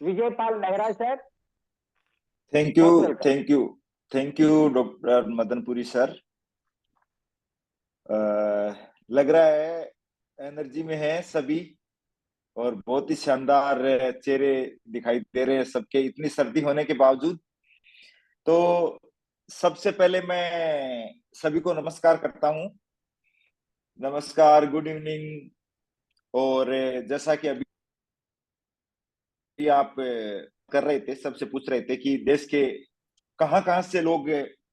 Vijaypal Nehra sir, thank you, most welcome. Thank you, thank you doctor Madan Puri sir. लग रहा है energy में है सभी और बहुत ही शानदार चेहरे दिखाई दे रहे हैं सबके, इतनी सर्दी होने के बावजूद। तो सबसे पहले मैं सभी को नमस्कार करता हूँ। नमस्कार, गुड इवनिंग। और जैसा कि अभी आप कर रहे थे, सबसे पूछ रहे थे कि देश के कहाँ कहाँ से लोग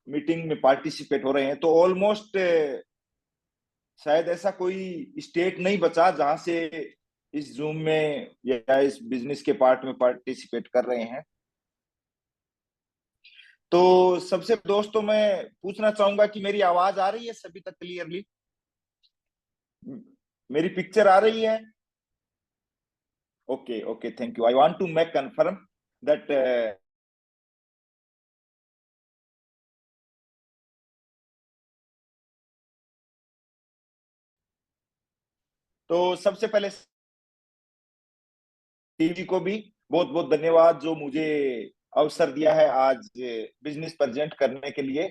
मीटिंग में पार्टिसिपेट हो रहे हैं, तो ऑलमोस्ट शायद ऐसा कोई स्टेट नहीं बचा जहां से इस जूम में या इस बिजनेस के पार्ट में पार्टिसिपेट कर रहे हैं। तो सबसे दोस्तों मैं पूछना चाहूंगा कि मेरी आवाज आ रही है सभी तक क्लियरली? मेरी पिक्चर आ रही है? Okay okay, thank you. I want to make confirm that तो सबसे पहले टीवी को भी बहुत बहुत धन्यवाद जो मुझे अवसर दिया है आज बिजनेस प्रेजेंट करने के लिए।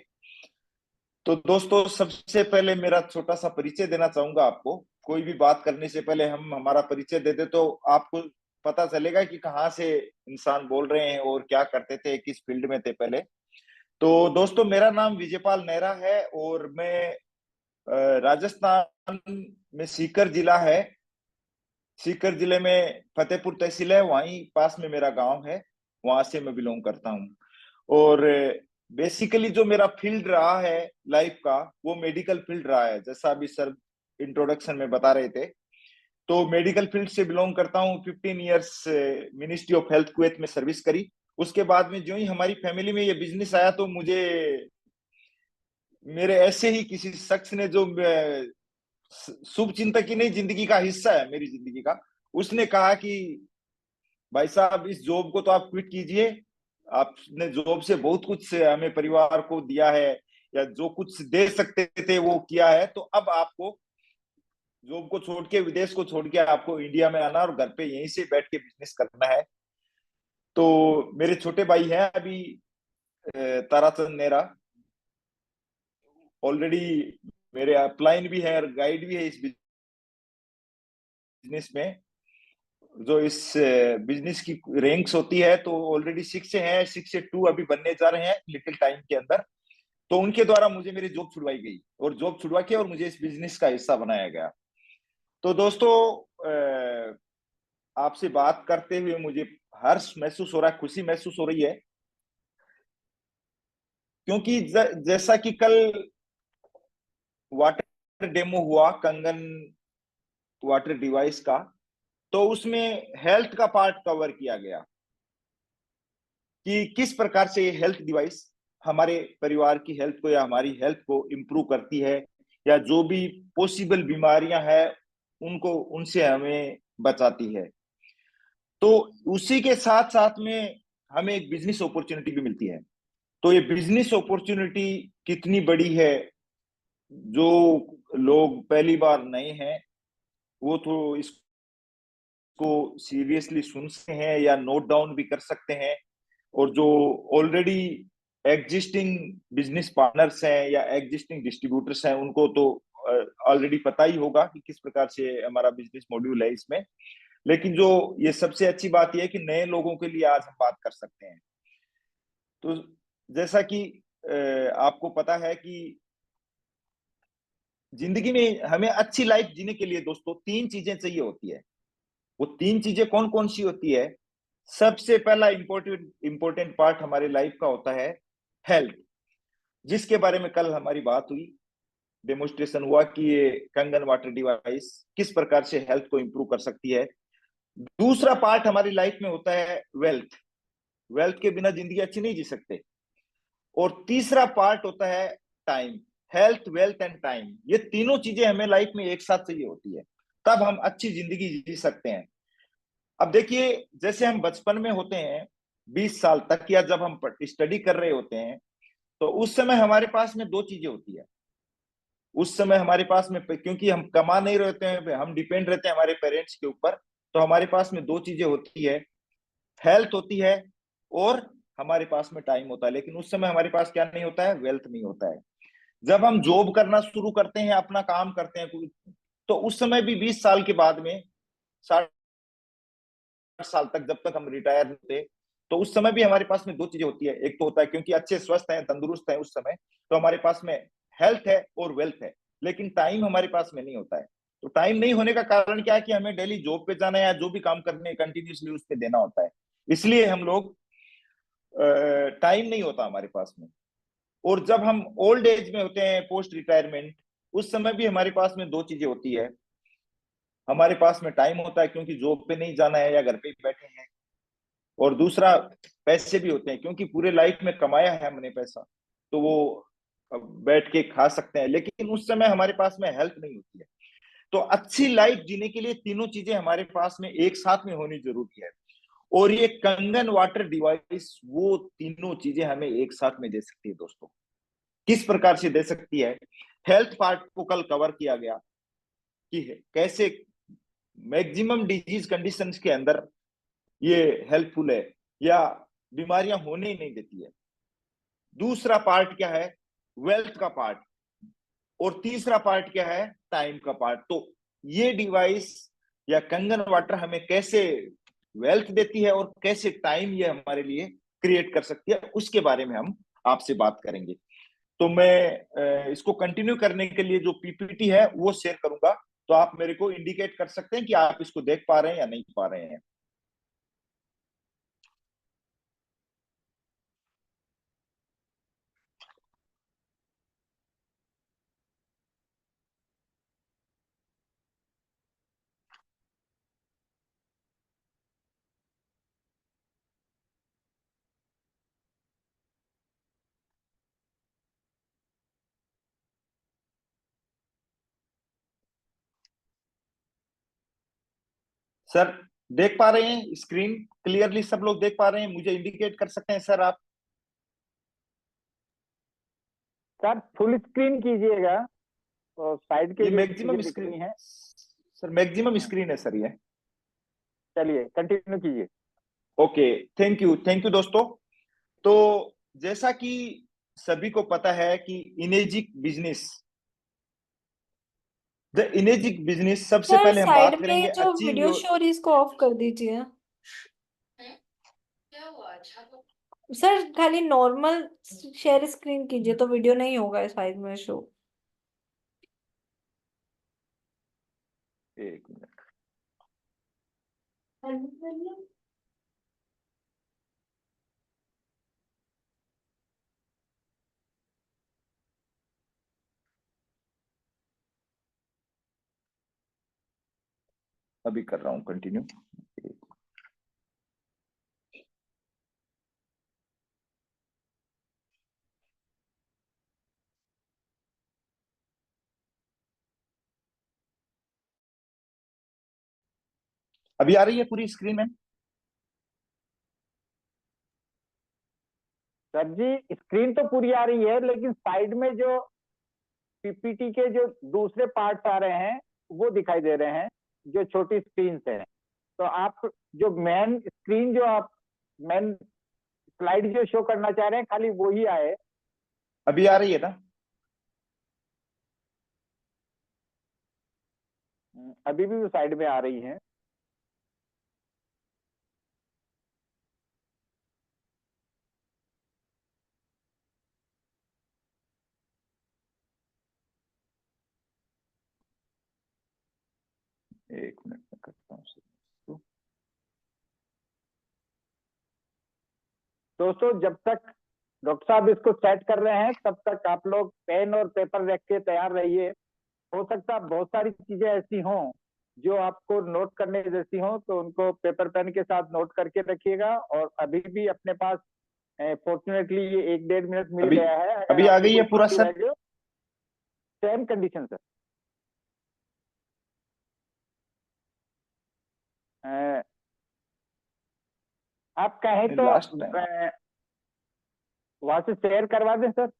तो दोस्तों सबसे पहले मेरा छोटा सा परिचय देना चाहूंगा आपको। कोई भी बात करने से पहले हम हमारा परिचय देते तो आपको पता चलेगा कि कहाँ से इंसान बोल रहे हैं और क्या करते थे, किस फील्ड में थे पहले। तो दोस्तों मेरा नाम विजयपाल नेहरा है और मैं राजस्थान में सीकर जिला है, सीकर जिले में फतेहपुर तहसील है, वहीं पास में मेरा गांव है, वहां से मैं बिलोंग करता हूँ। और बेसिकली जो मेरा फील्ड रहा है लाइफ का वो मेडिकल फील्ड रहा है, जैसा अभी सर इंट्रोडक्शन में बता रहे थे। तो मेडिकल फील्ड से बिलोंग करता हूँ। 15 years ministry of health Kuwait में सर्विस करी। उसके बाद में जो ही हमारी फैमिली में ये बिजनेस आया तो मुझे मेरे ऐसे ही किसी शख्स ने, जो शुभ चिंतक की नहीं, जिंदगी का हिस्सा है मेरी जिंदगी का, उसने कहा कि भाई साहब इस जॉब को तो आप क्विट कीजिए। आपने जॉब से बहुत कुछ हमें परिवार को दिया है, या जो कुछ दे सकते थे वो किया है, तो अब आपको जॉब को छोड़ के, विदेश को छोड़ के आपको इंडिया में आना और घर पे यहीं से बैठ के बिजनेस करना है। तो मेरे छोटे भाई हैं अभी ताराचंद नेहरा, ऑलरेडी मेरे अपलाइन भी है और गाइड भी है इस बिजनेस में। जो इस बिजनेस की रैंक्स होती है तो ऑलरेडी 6 से है, 6 से 2 अभी बनने जा रहे हैं लिटिल टाइम के अंदर। तो उनके द्वारा मुझे मेरी जॉब छुड़वाई गई और जॉब छुड़वा के और मुझे इस बिजनेस का हिस्सा बनाया गया। तो दोस्तों आपसे बात करते हुए मुझे हर्ष महसूस हो रहा है, खुशी महसूस हो रही है, क्योंकि जैसा कि कल वाटर डेमो हुआ कंगन वाटर डिवाइस का, तो उसमें हेल्थ का पार्ट कवर किया गया कि किस प्रकार से ये हेल्थ डिवाइस हमारे परिवार की हेल्थ को या हमारी हेल्थ को इम्प्रूव करती है, या जो भी पॉसिबल बीमारियां हैं उनको, उनसे हमें बचाती है। तो उसी के साथ साथ में हमें एक बिजनेस अपॉर्चुनिटी भी मिलती है। तो ये बिजनेस अपॉर्चुनिटी कितनी बड़ी है, जो लोग पहली बार नए हैं वो तो इसको सीरियसली सुन सकते हैं या नोट डाउन भी कर सकते हैं। और जो ऑलरेडी एग्जिस्टिंग बिजनेस पार्टनर्स हैं या एग्जिस्टिंग डिस्ट्रीब्यूटर्स हैं उनको तो ऑलरेडी पता ही होगा कि किस प्रकार से हमारा बिजनेस मॉड्यूल है इसमें। लेकिन जो ये सबसे अच्छी बात यह है कि नए लोगों के लिए आज हम बात कर सकते हैं। तो जैसा कि आपको पता है कि जिंदगी में हमें अच्छी लाइफ जीने के लिए दोस्तों 3 चीजें चाहिए होती है। वो 3 चीजें कौन कौन सी होती है? सबसे पहला इंपॉर्टेंट पार्ट हमारे लाइफ का होता है हेल्थ, जिसके बारे में कल हमारी बात हुई, डेमोन्स्ट्रेशन हुआ कि ये कंगन वाटर डिवाइस किस प्रकार से हेल्थ को इंप्रूव कर सकती है। दूसरा पार्ट हमारी लाइफ में होता है वेल्थ, वेल्थ के बिना जिंदगी अच्छी नहीं जी सकते। और तीसरा पार्ट होता है time, health wealth and time. ये तीनों चीजें हमें लाइफ में एक साथ चाहिए होती है, तब हम अच्छी जिंदगी जी सकते हैं। अब देखिए, जैसे हम बचपन में होते हैं 20 साल तक, या जब हम स्टडी कर रहे होते हैं, तो उस समय हमारे पास में 2 चीजें होती है। उस समय हमारे पास में, क्योंकि हम कमा नहीं रहते हैं, हम डिपेंड रहते हैं हमारे पेरेंट्स के ऊपर, तो हमारे पास में दो चीजें होती है, हेल्थ होती है और हमारे पास में टाइम होता है। लेकिन उस समय हमारे पास क्या नहीं होता है, वेल्थ नहीं होता है। जब हम जॉब करना शुरू करते हैं, अपना काम करते हैं, तो उस समय भी 20 साल के बाद में, 60 साल तक, जब तक हम रिटायर होते, तो उस समय भी हमारे पास में दो चीजें होती है। एक तो होता है क्योंकि अच्छे स्वस्थ हैं, तंदुरुस्त हैं उस समय, तो हमारे पास में हेल्थ है और वेल्थ है। लेकिन टाइम हमारे पास में नहीं होता है। तो टाइम नहीं होने का कारण क्या है कि हमें डेली जॉब पे जाना है या जो भी काम करने कंटिन्यूसली उस पे देना होता है, इसलिए हम लोग टाइम नहीं होता हमारे पास में। और जब हम ओल्ड एज में होते हैं, पोस्ट रिटायरमेंट, उस समय भी हमारे पास में दो चीजें होती है। हमारे पास में टाइम होता है क्योंकि जॉब पे नहीं जाना है या घर पे ही बैठे हैं, और दूसरा पैसे भी होते हैं क्योंकि पूरे लाइफ में कमाया है हमने पैसा, तो वो अब बैठ के खा सकते हैं। लेकिन उस समय हमारे पास में हेल्थ नहीं होती है। तो अच्छी लाइफ जीने के लिए तीनों चीजें हमारे पास में एक साथ में होनी जरूरी है। और ये कंगन वाटर डिवाइस वो तीनों चीजें हमें एक साथ में दे सकती है दोस्तों। किस प्रकार से दे सकती है? हेल्थ पार्ट को कल कवर किया गया कि कैसे मैक्सिमम डिजीज कंडीशंस के अंदर ये हेल्पफुल है या बीमारियां होने ही नहीं देती है। दूसरा पार्ट क्या है? वेल्थ का पार्ट। और तीसरा पार्ट क्या है? टाइम का पार्ट। तो ये डिवाइस या कंगन वाटर हमें कैसे वेल्थ देती है और कैसे टाइम ये हमारे लिए क्रिएट कर सकती है, उसके बारे में हम आपसे बात करेंगे। तो मैं इसको कंटिन्यू करने के लिए जो पीपीटी है वो शेयर करूंगा, तो आप मेरे को इंडिकेट कर सकते हैं कि आप इसको देख पा रहे हैं या नहीं पा रहे हैं। सर देख पा रहे हैं स्क्रीन क्लियरली? सब लोग देख पा रहे हैं? मुझे इंडिकेट कर सकते हैं सर आप? सर फुल स्क्रीन कीजिएगा, तो साइड के ये जो मैक्सिमम चीजें दिख स्क्रीन रही हैं। सर, मैक्सिमम स्क्रीन है सर ये। चलिए कंटिन्यू कीजिए। ओके, थैंक यू दोस्तों। तो जैसा कि सभी को पता है कि इनेजिक बिजनेस, द इनेजिक बिजनेस, सबसे सर पहले हम साइड बात करेंगे में जो अचीव वीडियो योर। शो रही इसको ऑफ कर दीजिए। सर खाली नॉर्मल शेयर स्क्रीन कीजिए तो वीडियो नहीं होगा साइड में शो। एक मिनट, अभी कर रहा हूं कंटिन्यू। अभी आ रही है पूरी स्क्रीन में? सर जी स्क्रीन तो पूरी आ रही है, लेकिन साइड में जो पीपीटी के जो दूसरे पार्ट्स आ रहे हैं वो दिखाई दे रहे हैं, जो छोटी स्क्रीन है। तो आप जो मेन स्क्रीन, जो आप मेन स्लाइड जो शो करना चाह रहे हैं, खाली वो ही आए। अभी आ रही है ना? अभी भी वो साइड में आ रही है। एक मिनट में करता हूँ सर। दोस्तों जब तक डॉक्टर साहब इसको सेट कर रहे हैं, तब तक आप लोग पेन और पेपर रख के तैयार रहिए। हो सकता है बहुत सारी चीजें ऐसी हों जो आपको नोट करने जैसी हों, तो उनको पेपर पेन के साथ नोट करके रखिएगा। और अभी भी अपने पास फॉर्चुनेटली ये 1-1.5 मिनट मिल अभी गया है। अगर अभी आ आपको गई है कोई पूरा बाकी सर? रह गए, सेम कंडीशन सर। अ, आप कहें तो लास्ट टाइम वहां से शेयर करवा दें सर।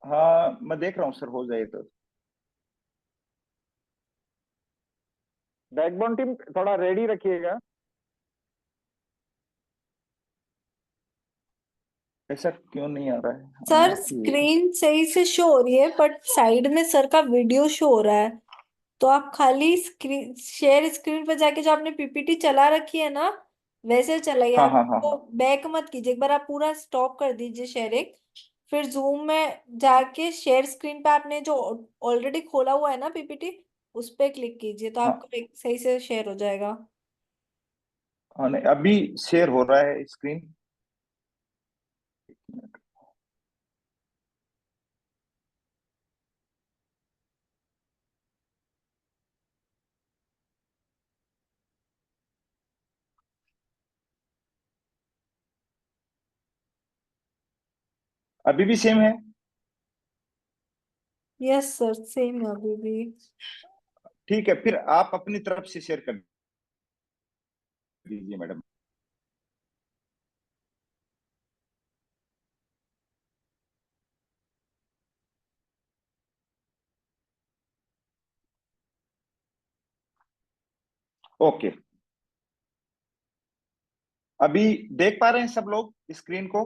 हाँ मैं देख रहा हूँ सर, हो जाए तो। बैकबोन टीम थोड़ा रेडी रखिएगा। ऐसा क्यों नहीं आ रहा है? सर हाँ, स्क्रीन सही से शो हो रही है बट साइड में सर का वीडियो शो हो रहा है। तो आप खाली स्क्रीन शेयर स्क्रीन पर जाके जो आपने पीपीटी चला रखी है ना, वैसे चलाइए हाँ, आप। हाँ, हाँ, तो हाँ। बैक मत कीजिए, एक बार आप पूरा स्टॉप कर दीजिए शेयरिंग। फिर जूम में जाके शेयर स्क्रीन पे आपने जो ऑलरेडी खोला हुआ है ना पीपीटी, उस पे क्लिक कीजिए तो हाँ, आपका सही से शेयर हो जाएगा। हाँ, नहीं अभी शेयर हो रहा है स्क्रीन। अभी भी सेम है? यस सर, सेम है अभी भी। ठीक है, फिर आप अपनी तरफ से शेयर कर दीजिए मैडम। ओके, अभी देख पा रहे हैं सब लोग स्क्रीन को?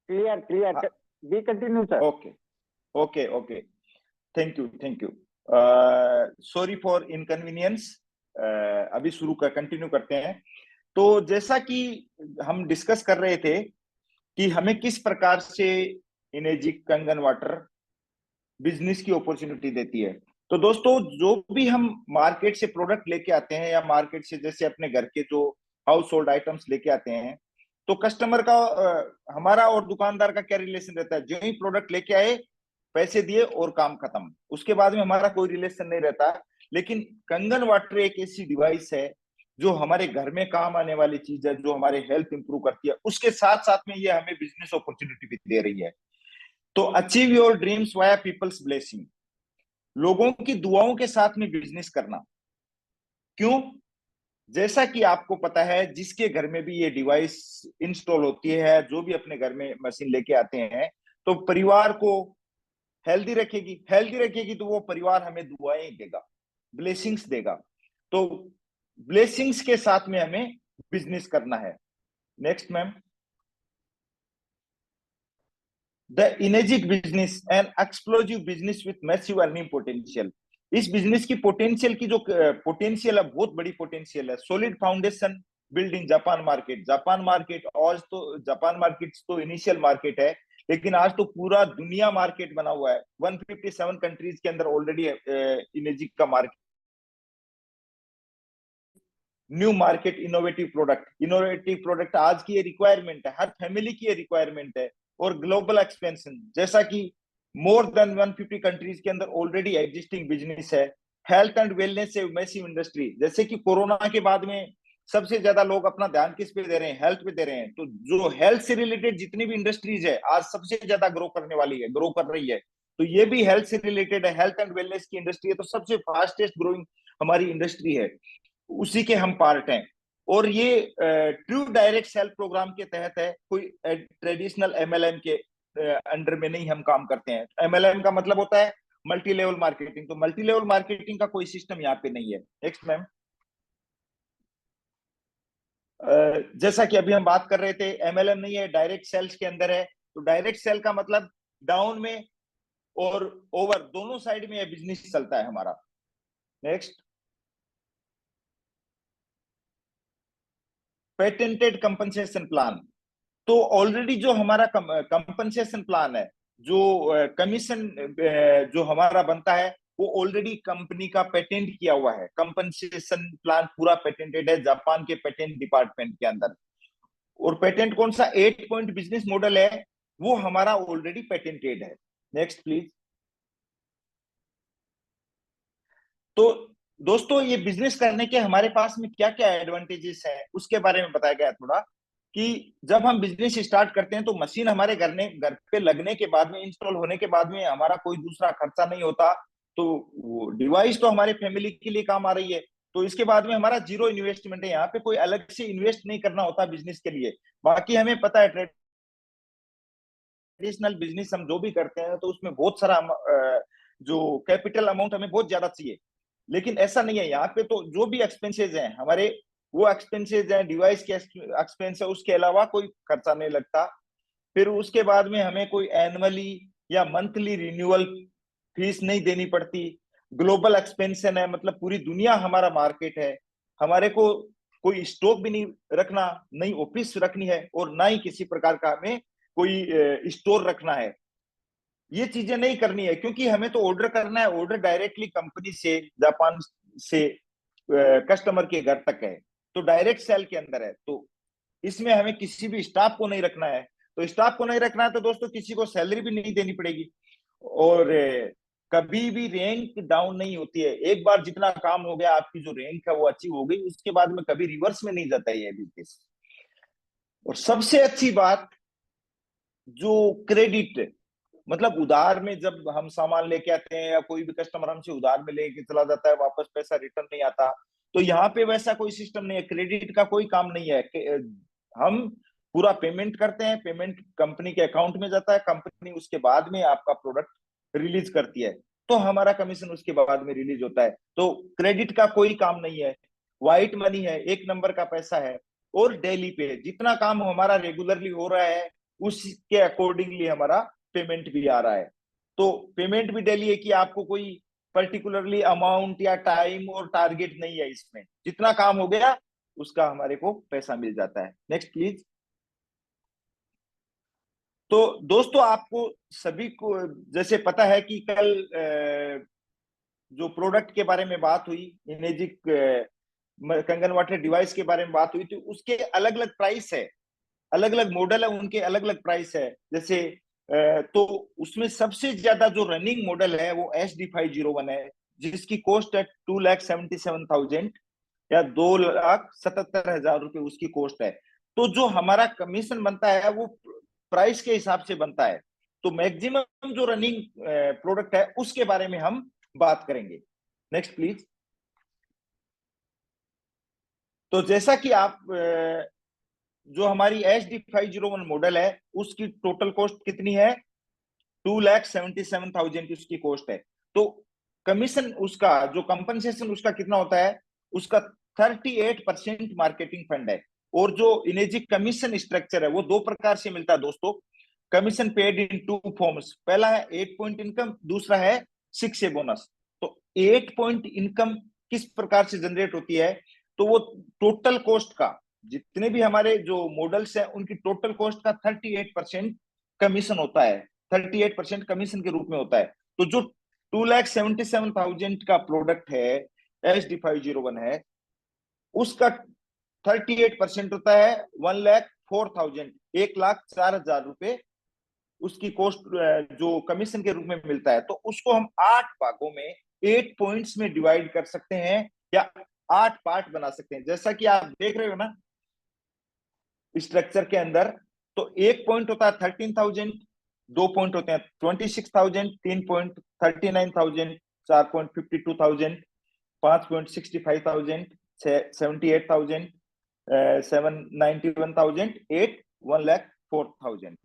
Clear clear. हाँ। Be continue sir. Okay, okay, okay. Thank you, thank you. Sorry for inconvenience. अभी शुरू कर कंटिन्यू करते हैं। तो जैसा कि हम डिस्कस कर रहे थे कि हमें किस प्रकार से इनेजिक कंगन वाटर बिजनेस की अपॉर्चुनिटी देती है। तो दोस्तों, जो भी हम मार्केट से प्रोडक्ट लेके आते हैं या मार्केट से जैसे अपने घर के जो हाउस होल्ड आइटम्स लेके आते हैं, तो कस्टमर का हमारा और दुकानदार का क्या रिलेशन रहता है? जो ही प्रोडक्ट लेके आए, पैसे दिए और काम खत्म, उसके बाद में हमारा कोई रिलेशन नहीं रहता। लेकिन कंगन वाटर एक ऐसी डिवाइस है जो हमारे घर में काम आने वाली चीज है, जो हमारे हेल्थ इंप्रूव करती है, उसके साथ साथ में ये हमें बिजनेस अपॉर्चुनिटी भी दे रही है। तो achieve your dreams via people's blessing, लोगों की दुआओं के साथ में बिजनेस करना। क्यों? जैसा कि आपको पता है, जिसके घर में भी ये डिवाइस इंस्टॉल होती है, जो भी अपने घर में मशीन लेके आते हैं, तो परिवार को हेल्दी रखेगी। हेल्दी रखेगी तो वो परिवार हमें दुआएं देगा, ब्लेसिंग्स देगा। तो ब्लेसिंग्स के साथ में हमें बिजनेस करना है। Next ma'am. The इनेजिक business and explosive business with massive earning potential. इस बिजनेस की पोटेंशियल की जो पोटेंशियल है, बहुत बड़ी पोटेंशियल है। Solid foundation build in Japan market. Japan market आज तो, जापान मार्केट तो इनिशियल मार्केट है, लेकिन आज तो पूरा दुनिया मार्केट बना हुआ है। 157 कंट्रीज के अंदर ऑलरेडी इनेजिक का market. New market, innovative product आज की ये रिक्वायरमेंट है, हर फैमिली की ये रिक्वायरमेंट है। और ग्लोबल एक्सपेंशन, जैसा कि मोर देन 150 कंट्रीज के अंदर ऑलरेडी एग्जिस्टिंग बिजनेस है। हेल्थ एंड वेलनेस से मैसिव इंडस्ट्री, जैसे कि कोरोना के बाद में सबसे ज्यादा लोग अपना ध्यान किस पे दे रहे हैं? हेल्थ पे दे रहे हैं। तो जो हेल्थ से रिलेटेड जितनी भी इंडस्ट्रीज है, आज सबसे ज्यादा ग्रो करने वाली है, ग्रो कर रही है। तो ये भी हेल्थ से रिलेटेड है, हेल्थ एंड वेलनेस की इंडस्ट्री है। तो सबसे फास्टेस्ट ग्रोइंग हमारी इंडस्ट्री है, उसी के हम पार्ट हैं। और ये ट्रू डायरेक्ट सेल प्रोग्राम के तहत है, कोई ट्रेडिशनल एमएलएम के अंडर में नहीं हम काम करते हैं। एमएलएम का मतलब होता है मल्टी लेवल मार्केटिंग। तो मल्टी लेवल मार्केटिंग का कोई सिस्टम यहाँ पे नहीं है। Next ma'am. जैसा कि अभी हम बात कर रहे थे, एमएलएम नहीं है, डायरेक्ट सेल्स के अंदर है। तो डायरेक्ट सेल का मतलब डाउन में और ओवर दोनों साइड में यह बिजनेस चलता है हमारा। नेक्स्ट। Patented compensation plan. तो ऑलरेडी जो हमारा कंपनसेशन प्लान है, जो कमीशन जो हमारा बनता है, वो ऑलरेडी कंपनी का पेटेंट किया हुआ है। कंपनसेशन प्लान पूरा पेटेंटेड है जापान के पेटेंट डिपार्टमेंट के अंदर। और पेटेंट कौन सा? 8 पॉइंट बिजनेस मॉडल है, वो हमारा ऑलरेडी पेटेंटेड है। Next please. तो दोस्तों, ये बिजनेस करने के हमारे पास में क्या क्या एडवांटेजेस हैं, उसके बारे में बताया गया थोड़ा। कि जब हम बिजनेस स्टार्ट करते हैं तो मशीन हमारे घर पे लगने के बाद में, इंस्टॉल होने के बाद में हमारा कोई दूसरा खर्चा नहीं होता। तो वो डिवाइस तो हमारे फैमिली के लिए काम आ रही है। तो इसके बाद में हमारा जीरो इन्वेस्टमेंट है, यहाँ पे कोई अलग से इन्वेस्ट नहीं करना होता बिजनेस के लिए। बाकी हमें पता है ट्रेडिशनल बिजनेस हम जो भी करते हैं तो उसमें बहुत सारा जो कैपिटल अमाउंट हमें बहुत ज्यादा चाहिए, लेकिन ऐसा नहीं है। यहाँ पे तो जो भी एक्सपेंसेस हैं हमारे, वो एक्सपेंसेस हैं, डिवाइस के एक्सपेंस है, उसके अलावा कोई खर्चा नहीं लगता। फिर उसके बाद में हमें कोई एनुअली या मंथली रिन्यूअल फीस नहीं देनी पड़ती। ग्लोबल एक्सपेंशन है, मतलब पूरी दुनिया हमारा मार्केट है। हमारे को कोई स्टॉक भी नहीं रखना, नहीं ऑफिस रखनी है, और ना ही किसी प्रकार का हमें कोई स्टोर रखना है। ये चीजें नहीं करनी है, क्योंकि हमें तो ऑर्डर करना है। ऑर्डर डायरेक्टली कंपनी से, जापान से कस्टमर के घर तक है, तो डायरेक्ट सेल के अंदर है। तो इसमें हमें किसी भी स्टाफ को नहीं रखना है। तो स्टाफ को नहीं रखना है तो दोस्तों किसी को सैलरी भी नहीं देनी पड़ेगी, और कभी भी रैंक डाउन नहीं होती है। एक बार जितना काम हो गया, आपकी जो रैंक है वो अचीव हो गई, उसके बाद में कभी रिवर्स में नहीं जाता है ये बिजनेस। और सबसे अच्छी बात, जो क्रेडिट, मतलब उधार में जब हम सामान लेके आते हैं या कोई भी कस्टमर हमसे उधार में लेके चला जाता है, वापस पैसा रिटर्न नहीं आता, तो यहाँ पे वैसा कोई सिस्टम नहीं है, क्रेडिट का कोई काम नहीं है। हम पूरा पेमेंट करते हैं, पेमेंट कंपनी के अकाउंट में जाता है, कंपनी उसके बाद में आपका प्रोडक्ट रिलीज करती है, तो हमारा कमीशन उसके बाद में रिलीज होता है। तो क्रेडिट का कोई काम नहीं है, व्हाइट मनी है, एक नंबर का पैसा है। और डेली पे जितना काम हमारा रेगुलरली हो रहा है, उसके अकॉर्डिंगली हमारा पेमेंट भी आ रहा है। तो पेमेंट भी डेली है, कि आपको कोई पर्टिकुलरली अमाउंट या टाइम और टारगेट नहीं है इसमें, जितना काम हो गया उसका हमारे को पैसा मिल जाता है। Next please. तो दोस्तों आपको सभी को जैसे पता है कि कल जो प्रोडक्ट के बारे में बात हुई, इमेजिक कंगन वाटर डिवाइस के बारे में बात हुई, तो उसके अलग अलग प्राइस है, अलग अलग मॉडल है, उनके अलग अलग प्राइस है। जैसे तो उसमें सबसे ज्यादा जो रनिंग मॉडल है वो HD501 है, जिसकी कॉस्ट है 2,77,000 या 2,77,000 रुपए उसकी कॉस्ट है। तो जो हमारा कमीशन बनता है वो प्राइस के हिसाब से बनता है। तो मैक्सिमम जो रनिंग प्रोडक्ट है उसके बारे में हम बात करेंगे। Next please. तो जैसा कि आप जो हमारी HD501 मॉडल है उसकी टोटल कॉस्ट कितनी है, 2,77,000 उसकी कॉस्ट है। तो कमीशन उसका, जो कंपनसेशन उसका कितना होता है, उसका 38% मार्केटिंग फंड है। और जो इनेजिक कमीशन स्ट्रक्चर है वो दो प्रकार से मिलता है दोस्तों। कमीशन पेड इन 2 फॉर्म्स, पहला है 8 पॉइंट इनकम, दूसरा है 6 बोनस। तो 8 पॉइंट इनकम किस प्रकार से जनरेट होती है, तो वो टोटल कॉस्ट का, जितने भी हमारे जो मॉडल्स हैं उनकी टोटल कॉस्ट का 38% कमीशन होता है, 38% कमीशन के रूप में होता है। तो जो 2,77,000 का प्रोडक्ट है, HD501 है, उसका 38% होता है 1,04,000, 1,04,000 रुपए उसकी कॉस्ट जो कमीशन के रूप में मिलता है। तो उसको हम 8 भागों में 8 पॉइंट्स में डिवाइड कर सकते हैं, या 8 पार्ट बना सकते हैं, जैसा कि आप देख रहे हो ना स्ट्रक्चर के अंदर। तो एक पॉइंट होता है 13,000, 2 पॉइंट होते हैं 26,000, 3 point 39,000, 4 point 52,000, 5 point 65,000, 78,000, 791,000, 8 1,04,000।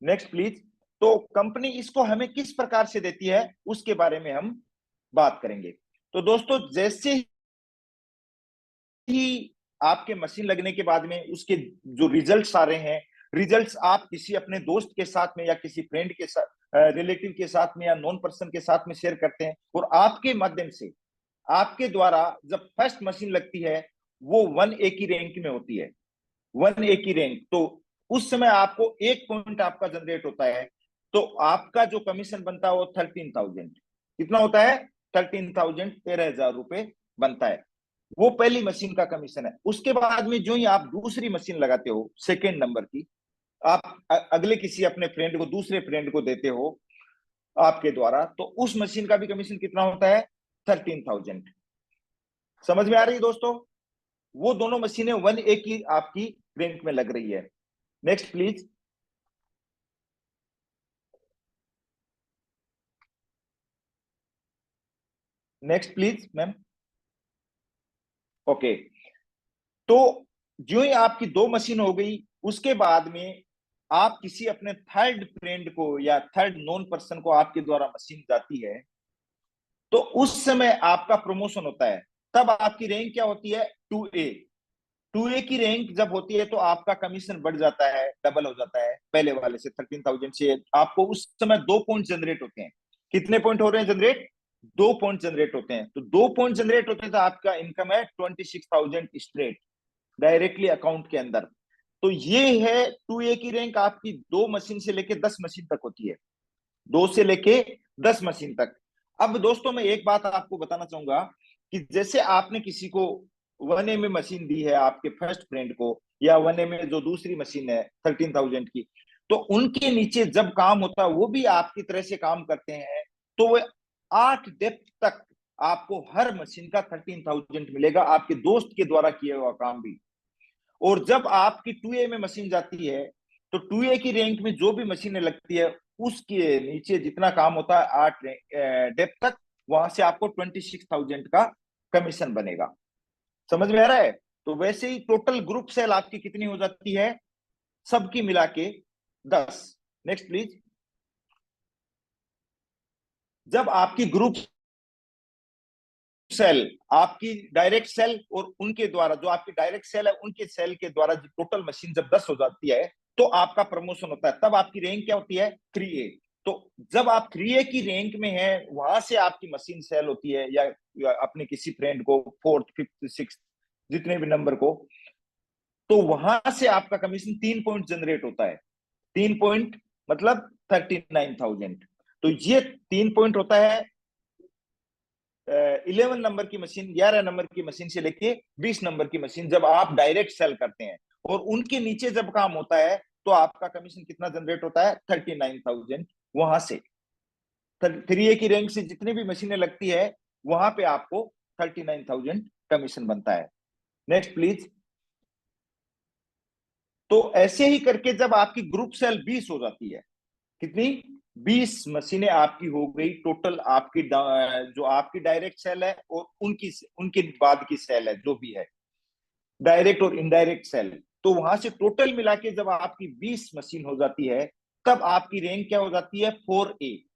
Next please. तो कंपनी इसको हमें किस प्रकार से देती है उसके बारे में हम बात करेंगे। तो दोस्तों जैसे ही आपके मशीन लगने के बाद में उसके जो रिजल्ट्स आ रहे हैं, रिजल्ट्स आप किसी अपने दोस्त के साथ में या किसी फ्रेंड के साथ, रिलेटिव के साथ में या नॉन पर्सन के साथ में शेयर करते हैं, और आपके माध्यम से, आपके द्वारा जब फर्स्ट मशीन लगती है वो 1A की रैंक में होती है, 1A की रैंक, तो उस समय आपको 1 पॉइंट आपका जनरेट होता है। तो आपका जो कमीशन बनता है वो 13,000, कितना होता है, 13,000, 13,000 रुपए बनता है। वो पहली मशीन का कमीशन है। उसके बाद में जो ही आप दूसरी मशीन लगाते हो सेकेंड नंबर की, आप अगले किसी अपने फ्रेंड को, दूसरे फ्रेंड को देते हो आपके द्वारा, तो उस मशीन का भी कमीशन कितना होता है, 13,000। समझ में आ रही है दोस्तों। वो दोनों मशीनें 1A की आपकी रैंक में लग रही है। Next please. Next please ma'am. Okay. तो जो ही आपकी 2 मशीन हो गई, उसके बाद में आप किसी अपने थर्ड फ्रेंड को या थर्ड नॉन पर्सन को आपके द्वारा मशीन जाती है, तो उस समय आपका प्रमोशन होता है, तब आपकी रैंक क्या होती है, 2A। 2A की रैंक जब होती है तो आपका कमीशन बढ़ जाता है, डबल हो जाता है, पहले वाले से 13,000 से आपको उस समय 2 पॉइंट जनरेट होते हैं। कितने पॉइंट हो रहे हैं जनरेट, 2 पॉइंट जनरेट होते हैं। तो 2 पॉइंट जनरेट होते हैं तो आपका इनकम है 26,000 स्ट्रेट डायरेक्टली अकाउंट के अंदर। तो ये है 2A की रैंक, आपकी 2 मशीन से लेके 10 मशीन तक होती है, 2 से लेके 10 मशीन तक। अब दोस्तों मैं एक बात आपको बताना चाहूंगा कि जैसे आपने किसी को 1A में मशीन दी है आपके फर्स्ट फ्रेंड को, या 1A में जो दूसरी मशीन है 13,000 की, तो उनके नीचे जब काम होता है वो भी आपकी तरह से काम करते हैं, तो वो 8 डेप्थ तक आपको हर मशीन का 13,000 मिलेगा, आपके दोस्त के द्वारा किया हुआ काम भी। और जब आपकी 2A में मशीन जाती है तो 2A की रैंक में जो भी मशीनें लगती है उसके नीचे जितना काम होता है 8 डेप्थ तक, वहां से आपको 26,000 का कमीशन बनेगा। समझ में आ रहा है? तो वैसे ही टोटल ग्रुप सेल आपकी कितनी हो जाती है, सबकी मिला के 10। Next please. जब आपकी ग्रुप सेल, आपकी डायरेक्ट सेल और उनके द्वारा जो आपकी डायरेक्ट सेल है उनके सेल के द्वारा टोटल मशीन जब 10 हो जाती है तो आपका प्रमोशन होता है, तब आपकी रैंक क्या होती है, 3A। तो जब आप 3A की रैंक में है वहां से आपकी मशीन सेल होती है, या अपने किसी फ्रेंड को 4th 5th 6th जितने भी नंबर को, तो वहां से आपका कमीशन 3 पॉइंट जनरेट होता है। 3 पॉइंट मतलब 39,000। तो ये 3 पॉइंट होता है 11 नंबर की मशीन, 11 नंबर की मशीन से लेके 20 नंबर की मशीन जब आप डायरेक्ट सेल करते हैं और उनके नीचे जब काम होता है तो आपका कमीशन कितना जनरेट होता है, 39,000। वहां से 3A की रैंक से जितनी भी मशीनें लगती है वहां पे आपको 39,000 कमीशन बनता है। Next please. तो ऐसे ही करके जब आपकी ग्रुप सेल 20 हो जाती है, कितनी, 20 मशीनें आपकी हो गई टोटल, आपकी जो आपकी डायरेक्ट सेल है और उनकी उनके बाद की सेल है जो भी है डायरेक्ट और इनडायरेक्ट सेल, तो वहां से टोटल मिला के जब आपकी 20 मशीन हो जाती है तब आपकी रैंक क्या हो जाती है, 4A।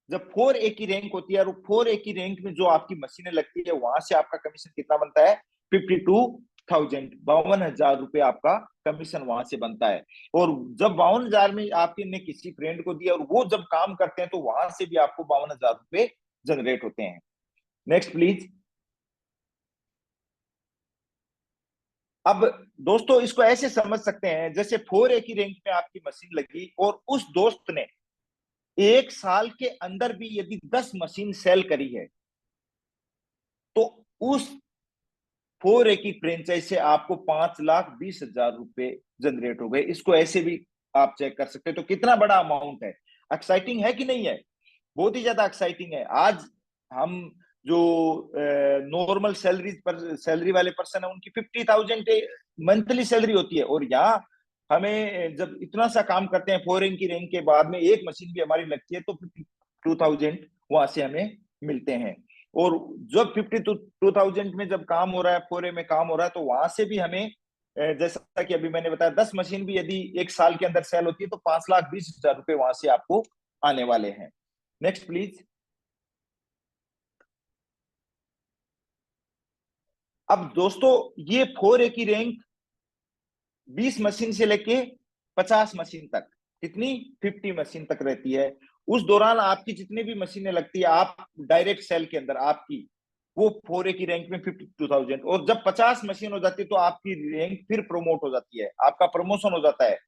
जब 4A की रैंक होती है और 4A की रैंक में जो आपकी मशीनें लगती है वहां से आपका कमीशन कितना बनता है, 52,000, 52,000 रुपए आपका कमीशन वहां से बनता है। और जब 52,000 में आपने ने किसी फ्रेंड को दिया और वो जब काम करते हैं तो वहां से भी आपको 52,000 रुपए जनरेट होते हैं। Next please. अब दोस्तों इसको ऐसे समझ सकते हैं जैसे 4A की रैंक में आपकी मशीन लगी और उस दोस्त ने 1 साल के अंदर भी यदि 10 मशीन सेल करी है तो उस 4A की फ्रेंचाइज से आपको 5,20,000 रुपए जनरेट हो गए। इसको ऐसे भी आप चेक कर सकते हैं। तो कितना बड़ा अमाउंट है, एक्साइटिंग है कि नहीं है, बहुत ही ज्यादा एक्साइटिंग है। आज हम जो नॉर्मल सैलरीज पर सैलरी वाले पर्सन है उनकी 50,000 मंथली सैलरी होती है, और यहाँ हमें जब इतना सा काम करते हैं 4A की रैंक के बाद में एक मशीन भी हमारी लगती है तो 52,000 वहां से हमें मिलते हैं। और जब 52,000 में जब काम हो रहा है, 4A में काम हो रहा है, तो वहां से भी हमें जैसा कि अभी मैंने बताया 10 मशीन भी यदि 1 साल के अंदर सेल होती है तो 5,20,000 रुपए वहां से आपको आने वाले हैं। Next please. अब दोस्तों ये 4A की रैंक 20 मशीन से लेके 50 मशीन तक, कितनी, 50 मशीन तक रहती है। उस दौरान आपकी जितनी भी मशीनें लगती है आप डायरेक्ट सेल के अंदर आपकी वो 4A की रैंक में 52,000, और जब 50 मशीन हो जाती है तो आपकी रैंक फिर प्रमोट हो जाती है, आपका प्रमोशन हो जाता है।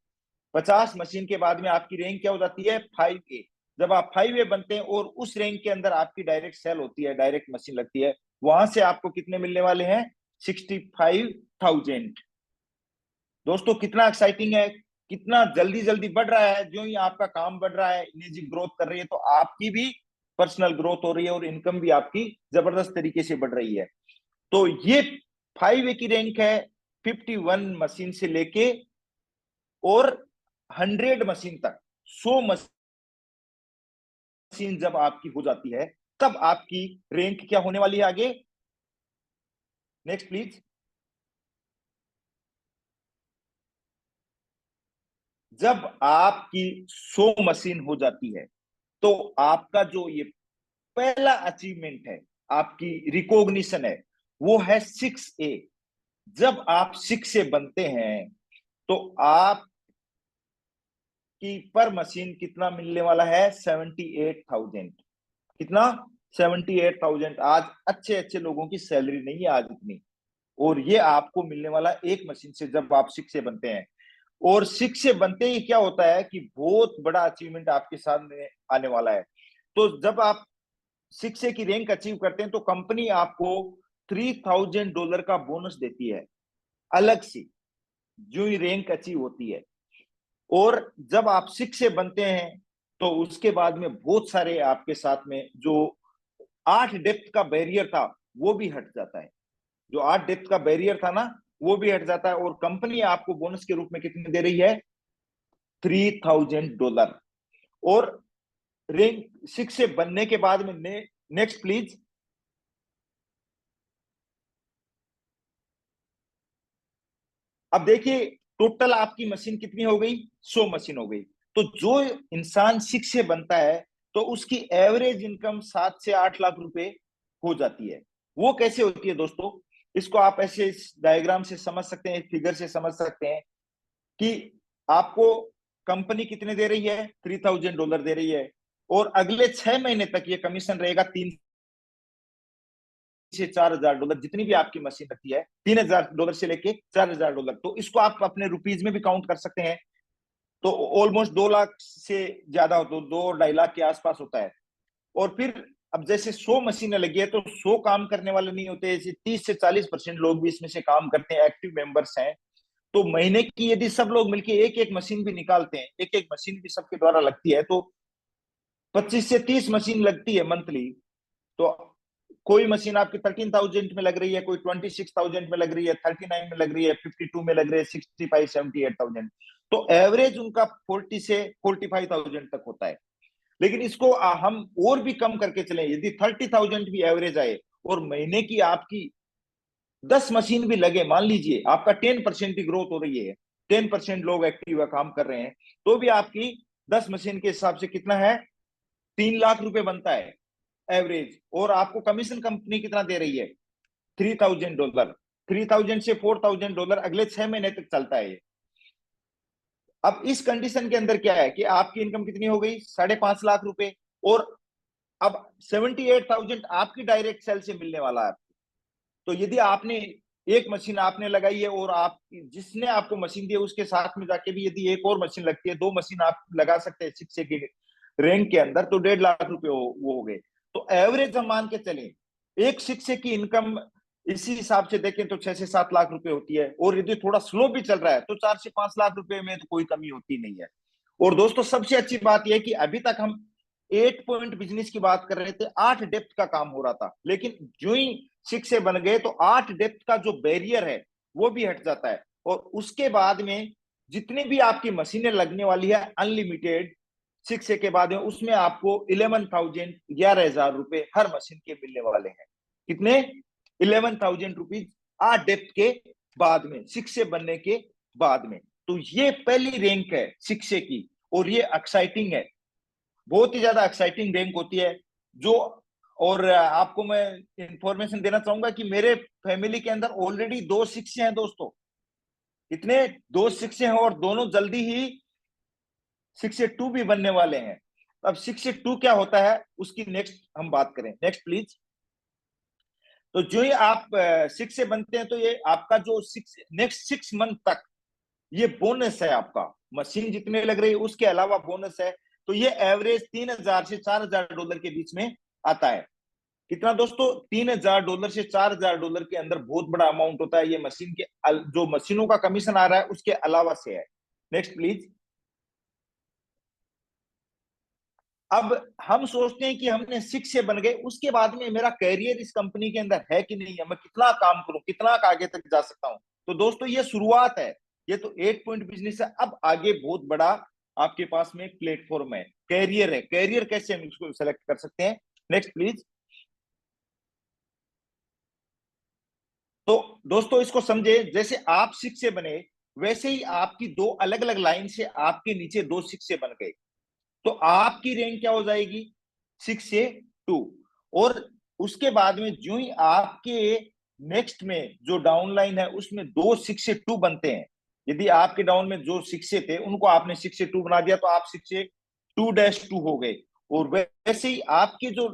50 मशीन के बाद में आपकी रैंक क्या हो जाती है, 5A। जब आप 5A बनते हैं और उस रैंक के अंदर आपकी डायरेक्ट सेल होती है, डायरेक्ट मशीन लगती है, वहां से आपको कितने मिलने वाले हैं, 65,000। दोस्तों कितना एक्साइटिंग है, कितना जल्दी जल्दी बढ़ रहा है। जो ही आपका काम बढ़ रहा है, इमेजिंग ग्रोथ कर रही है, तो आपकी भी पर्सनल ग्रोथ हो रही है और इनकम भी आपकी जबरदस्त तरीके से बढ़ रही है। तो ये 5A की रैंक है 51 मशीन से लेके और 100 मशीन तक, 100 मशीन जब आपकी हो जाती है तब आपकी रैंक क्या होने वाली है आगे। Next please. जब आपकी 100 मशीन हो जाती है तो आपका जो ये पहला अचीवमेंट है, आपकी रिकॉग्निशन है, वो है 6A। जब आप 6 से बनते हैं तो आप की पर मशीन कितना मिलने वाला है? 78,000। कितना? 78,000। आज अच्छे अच्छे लोगों की सैलरी नहीं है आज इतनी, और ये आपको मिलने वाला एक मशीन से जब आप 6 से बनते हैं। और 6 से बनते ही क्या होता है कि बहुत बड़ा अचीवमेंट आपके सामने आने वाला है। तो जब आप 6 की रैंक अचीव करते हैं तो कंपनी आपको $3,000 का बोनस देती है अलग से, जो ही रैंक अचीव होती है। और जब आप 6 से बनते हैं तो उसके बाद में बहुत सारे आपके साथ में जो 8 डेप्थ का बैरियर था वो भी हट जाता है। जो 8 डेप्थ का बैरियर था ना, वो भी हट जाता है। और कंपनी आपको बोनस के रूप में कितने दे रही है? $3,000। और रैंक 6 से बनने के बाद में नेक्स्ट प्लीज। अब देखिए टोटल आपकी मशीन कितनी हो गई? 100 मशीन हो गई। तो जो इंसान 6 से बनता है तो उसकी एवरेज इनकम 7 से 8 लाख रुपए हो जाती है। वो कैसे होती है दोस्तों? इसको आप ऐसे इस डायग्राम से समझ सकते हैं, फिगर से समझ सकते हैं कि आपको कंपनी कितने दे रही है? $3,000 दे रही है। और अगले 6 महीने तक ये कमीशन रहेगा 3 से 4 हजार डॉलर, जितनी भी आपकी मशीन रखती है, $3,000 से लेके $4,000। तो इसको आप अपने रुपीज में भी काउंट कर सकते हैं। तो ऑलमोस्ट 2 लाख से ज्यादा हो तो 2-2.5 लाख के आसपास होता है। और फिर अब जैसे 100 मशीनें लगी है तो 100 काम करने वाले नहीं होते, ऐसे 30 से 40% लोग भी इसमें से काम करते हैं, एक्टिव मेंबर्स हैं। तो महीने की यदि सब लोग मिलकर एक एक मशीन भी निकालते हैं, एक एक मशीन भी सबके द्वारा लगती है, तो 25 से 30 मशीन लगती है मंथली। तो कोई मशीन आपकी 13,000 में लग रही है, कोई 26,000 में लग रही है, 39 में लग रही है, 52 में लग रही है, 65, 78,000। तो एवरेज उनका 40 से 45,000 तक होता है। लेकिन इसको हम और भी कम करके चले, यदि 30,000 भी एवरेज आए और महीने की आपकी 10 मशीन भी लगे, मान लीजिए आपका 10% की ग्रोथ हो रही है, 10% लोग एक्टिव काम कर रहे हैं, तो भी आपकी 10 मशीन के हिसाब से कितना है? 3 लाख रुपए बनता है एवरेज। और आपको कमीशन कंपनी कितना दे रही है? $3,000। 3,000 से $4,000 अगले 6 महीने तक चलता है ये। अब इस कंडीशन के अंदर क्या है कि आपकी इनकम कितनी हो गई? 5.5 लाख रुपए। और अब 78,000 आपकी डायरेक्ट सेल से मिलने वाला है। तो यदि आपने एक मशीन आपने लगाई है और आप जिसने आपको मशीन दी है उसके साथ में जाके भी यदि एक और मशीन लगती है, 2 मशीन आप लगा सकते हैं शिक्षे की रैंक के अंदर, तो 1.5 लाख रुपए वो हो गए। तो एवरेज हम मान के चले एक शिक्षक की इनकम इसी हिसाब से देखें तो 6 से 7 लाख रुपए होती है। और यदि थोड़ा स्लो भी चल रहा है तो 4 से 5 लाख रुपए में तो कोई कमी होती नहीं है। और दोस्तों सबसे अच्छी बात यह है कि अभी तक हम 8 पॉइंट बिजनेस की बात कर रहे थे, 8 डेप्थ का काम हो रहा था, लेकिन जो ही 6 से बन गए तो 8 डेप्थ का जो बैरियर है वो भी हट जाता है। और उसके बाद में जितनी भी आपकी मशीनें लगने वाली है अनलिमिटेड 6 के बाद में, उसमें आपको 11,000 रुपए हर मशीन के मिलने वाले हैं। कितने? 11,000 रुपीज 8 डेप्थ के बाद में, 6 से बनने के बाद में। तो ये पहली रैंक है 6 की, और ये एक्साइटिंग है, बहुत ही ज्यादा एक्साइटिंग रैंक होती है जो। और आपको मैं इंफॉर्मेशन देना चाहूंगा कि मेरे फैमिली के अंदर ऑलरेडी 2 शिक्षे हैं दोस्तों। इतने 2 शिक्षे हैं और दोनों जल्दी ही 6A2 भी बनने वाले हैं। अब 6A2 क्या होता है उसकी नेक्स्ट हम बात करें। Next please. तो जो ही आप 6 से बनते हैं तो ये आपका जो नेक्स्ट 6 मंथ तक ये बोनस है आपका, मशीन जितने लग रही है उसके अलावा बोनस है। तो ये एवरेज 3,000 से $4,000 के बीच में आता है। कितना दोस्तों? $3,000 से $4,000 के अंदर बहुत बड़ा अमाउंट होता है। ये मशीन के जो मशीनों का कमीशन आ रहा है उसके अलावा से है। Next please. अब हम सोचते हैं कि हमने 6 से बन गए, उसके बाद में मेरा कैरियर इस कंपनी के अंदर है कि नहीं है, मैं कितना काम करूं, कितना आगे तक जा सकता हूं। तो दोस्तों ये शुरुआत है, ये तो 8 पॉइंट बिजनेस है। अब आगे बहुत बड़ा आपके पास में प्लेटफॉर्म है, कैरियर है। कैरियर कैसे हम इसको सेलेक्ट कर सकते हैं? Next please. तो दोस्तों इसको समझे, जैसे आप 6 से बने वैसे ही आपकी दो अलग अलग लाइन से आपके नीचे दो 6 से बन गए, तो आपकी रैंक क्या हो जाएगी 6 से 2। और उसके बाद में जो ही आपके नेक्स्ट में जो डाउन लाइन है उसमें दो 6 से 2 बनते हैं, यदि आपके डाउन में जो 6 से थे उनको आपने 6 से 2 बना दिया तो आप 6 से 2-2 हो गए। और वैसे ही आपके जो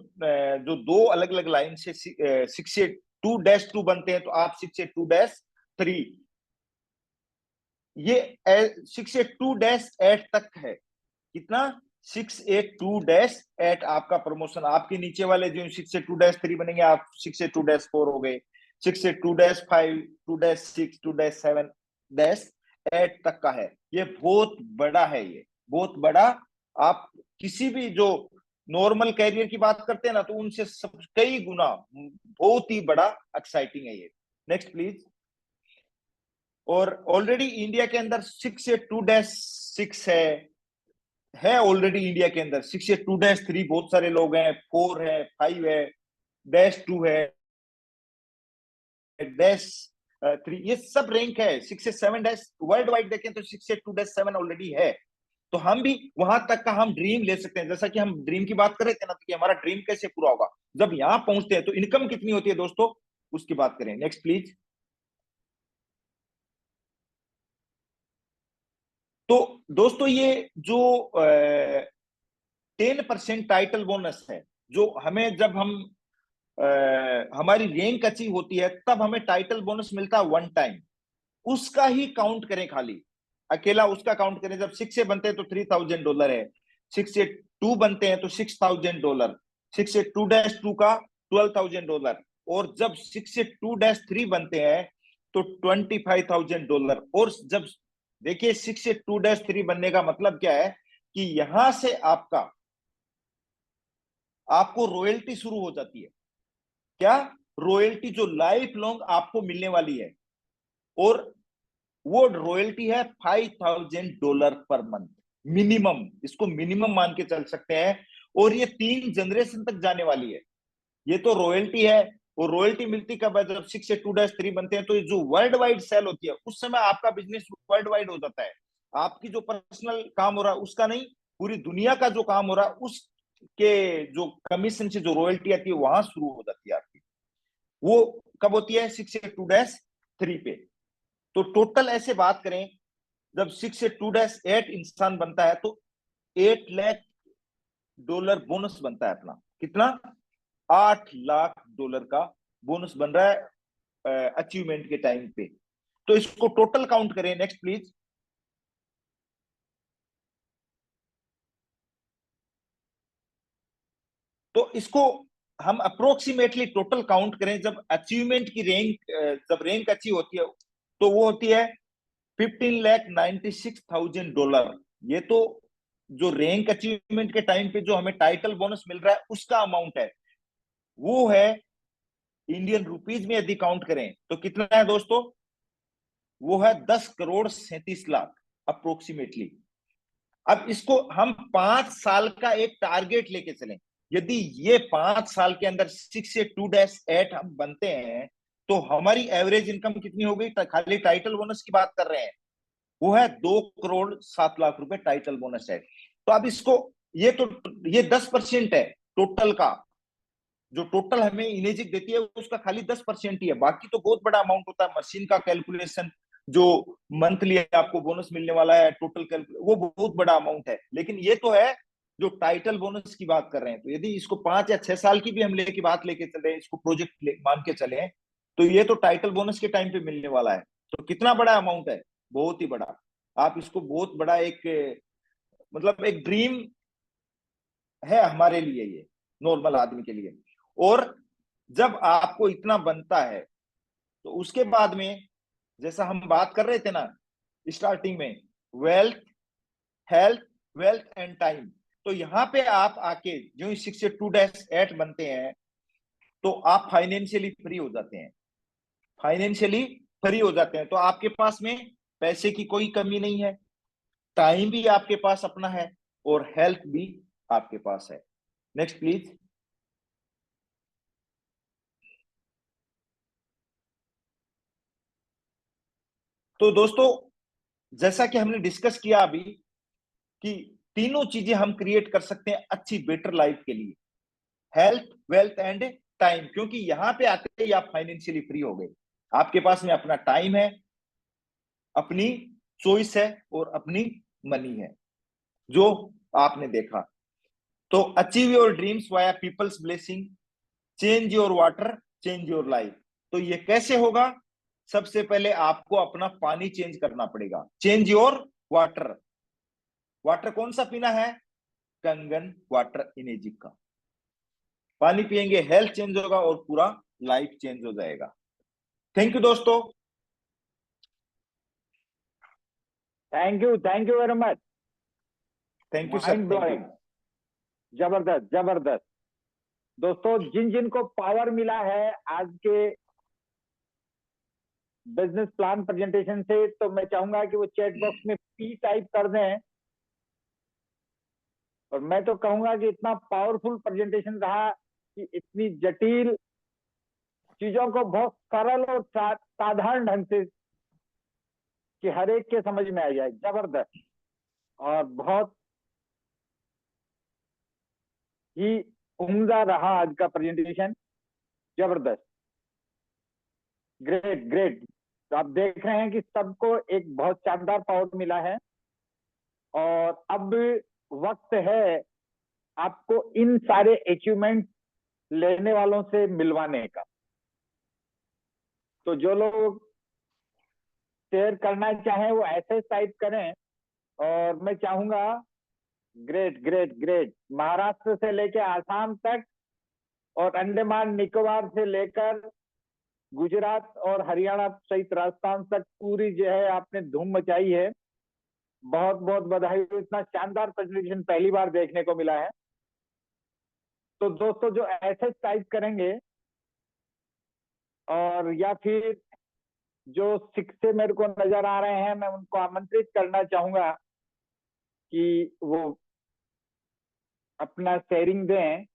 जो दो अलग अलग लाइन से 6 से 2-2 बनते हैं तो आप 6 से 2-3, ये 6 से 2-8 तक है। कितना 682-8 आपका प्रमोशन। आपके नीचे वाले जो 6 से 2-3 बनेंगे आप 6 से 2-4 हो गए, 6 से 2-5, 2-6, 2-7-8 तक का है। ये बहुत बड़ा है, ये बहुत बड़ा। आप किसी भी जो नॉर्मल कैरियर की बात करते हैं ना तो उनसे सब कई गुना बहुत ही बड़ा एक्साइटिंग है ये। Next please. और ऑलरेडी इंडिया के अंदर 6 से 2-6 है ऑलरेडी इंडिया के अंदर। 6 से 2-3 बहुत सारे लोग हैं, 4 है, 5 है, -2 है, -3, ये सब रैंक है। 6 से 7 वर्ल्ड वाइड देखें तो 6 से 2-7 ऑलरेडी है। तो हम भी वहां तक का हम ड्रीम ले सकते हैं। जैसा कि हम ड्रीम की बात कर रहे थे ना, तो कि हमारा ड्रीम कैसे पूरा होगा जब यहां पहुंचते हैं तो इनकम कितनी होती है दोस्तों, उसकी बात करें। Next please. तो दोस्तों ये जो 10% टाइटल बोनस है, जो हमें जब हम हमारी रैंक अचीव होती है तब हमें टाइटल बोनस मिलता है 1 टाइम, उसका ही काउंट करें खाली, अकेला उसका काउंट करें। जब 6 से बनते हैं तो $3000 है, 6 से 2 बनते हैं तो $6000, 6 से 2-2 का $12000, और जब 6 से 2-3 बनते हैं तो $25000। और जब देखिए 6 से 2-3 बनने का मतलब क्या है कि यहां से आपको रॉयल्टी शुरू हो जाती है। क्या रॉयल्टी, जो लाइफ लॉन्ग आपको मिलने वाली है, और वो रॉयल्टी है $5000 पर मंथ मिनिमम। इसको मिनिमम मान के चल सकते हैं, और ये 3 जनरेशन तक जाने वाली है। ये तो रॉयल्टी है, और रॉयल्टी मिलती कब है, जब 6 से 2-3 बनते हैं तो ये जो वर्ल्ड वाइड सेल होती है उस समय आपका बिजनेस वर्ल्ड वाइड हो जाता है। आपकी जो पर्सनल काम हो रहा है उसका नहीं, पूरी दुनिया का जो काम हो रहा है उसके जो कमीशन से जो रॉयल्टी आती है वहां शुरू हो जाती है आपकी। वो कब होती है 6 से 2-3 पे। तो टोटल ऐसे बात करें, जब 6 से 2-8 इंसान बनता है तो $8 लाख बोनस बनता है अपना। कितना, $8 लाख का बोनस बन रहा है अचीवमेंट के टाइम पे। तो इसको टोटल काउंट करें। Next please. तो इसको हम अप्रोक्सीमेटली टोटल काउंट करें, जब अचीवमेंट की जब रैंक अचीव होती है तो वो होती है $15,96,000। ये तो जो रैंक अचीवमेंट के टाइम पे जो हमें टाइटल बोनस मिल रहा है उसका अमाउंट है। वो है इंडियन रुपीज में यदि काउंट करें तो कितना है दोस्तों, वो है 10,37,00,000 अप्रोक्सीमेटली। अब इसको हम 5 साल का एक टारगेट लेके चलें, यदि ये 5 साल के अंदर 6 से 2-8 हम बनते हैं तो हमारी एवरेज इनकम कितनी हो गई, खाली टाइटल बोनस की बात कर रहे हैं, वो है 2,07,00,000 रुपए टाइटल बोनस है। तो अब इसको, ये 10% है टोटल का, जो टोटल हमें इमेजिक देती है उसका खाली 10% ही है। बाकी तो बहुत बड़ा अमाउंट होता है, मशीन का कैलकुलेशन, जो मंथली आपको बोनस मिलने वाला है टोटल वो बहुत बड़ा अमाउंट है। लेकिन ये तो है जो टाइटल बोनस की बात कर रहे हैं। तो यदि इसको 5 या 6 साल की भी हम लेके बात लेके चले, इसको प्रोजेक्ट मान के चले, तो ये तो टाइटल बोनस के टाइम पे मिलने वाला है। तो कितना बड़ा अमाउंट है, बहुत ही बड़ा। आप इसको बहुत बड़ा एक, मतलब एक ड्रीम है हमारे लिए, ये नॉर्मल आदमी के लिए। और जब आपको इतना बनता है तो उसके बाद में, जैसा हम बात कर रहे थे ना स्टार्टिंग में, wealth, health, wealth and time, तो यहां पे आप आके जो 6 से 2-8 बनते हैं तो आप फाइनेंशियली फ्री हो जाते हैं। फाइनेंशियली फ्री हो जाते हैं तो आपके पास में पैसे की कोई कमी नहीं है, टाइम भी आपके पास अपना है, और हेल्थ भी आपके पास है। Next please. तो दोस्तों जैसा कि हमने डिस्कस किया अभी कि तीनों चीजें हम क्रिएट कर सकते हैं अच्छी बेटर लाइफ के लिए, हेल्थ, वेल्थ एंड टाइम। क्योंकि यहाँ पे आते ही आप फाइनेंशियली फ्री हो गए, आपके पास में अपना टाइम है, अपनी चॉइस है और अपनी मनी है, जो आपने देखा। तो achieve your dreams via people's blessing, change your water, change your life. तो ये कैसे होगा? सबसे पहले आपको अपना पानी चेंज करना पड़ेगा, चेंज योर वाटर। वाटर कौन सा पीना है? कंगन वाटर इनेजिक का पानी पिएंगे, हेल्थ चेंज होगा और पूरा लाइफ चेंज हो जाएगा। थैंक यू दोस्तों। Thank you very much. Thank you sir, mind thank you. Blowing, जबरदस्त जबरदस्त। दोस्तों, जिन जिन को पावर मिला है आज के बिजनेस प्लान प्रेजेंटेशन से, तो मैं चाहूंगा कि वो चैट बॉक्स में पी टाइप कर दें। और मैं तो कहूंगा कि इतना पावरफुल प्रेजेंटेशन रहा कि इतनी जटिल चीजों को बहुत सरल और साधारण ढंग से कि हर एक के समझ में आ जाए। जबरदस्त। और बहुत ही उम्दा रहा आज का प्रेजेंटेशन। जबरदस्त, ग्रेट ग्रेट। तो आप देख रहे हैं कि सबको एक बहुत शानदार पावर मिला है, और अब वक्त है आपको इन सारे अचीवमेंट लेने वालों से मिलवाने का। तो जो लोग शेयर करना चाहें वो ऐसे टाइप करें। और मैं चाहूंगा, ग्रेट ग्रेट ग्रेट, महाराष्ट्र से लेकर आसाम तक और अंडमान निकोबार से लेकर गुजरात और हरियाणा सहित राजस्थान तक पूरी जो है आपने धूम मचाई है। बहुत बहुत बधाई। इतना शानदार प्रेजेंटेशन पहली बार देखने को मिला है। तो दोस्तों, जो ऐसे टाइप करेंगे और या फिर जो शिक्षे मेरे को नजर आ रहे हैं, मैं उनको आमंत्रित करना चाहूंगा कि वो अपना शेयरिंग दें।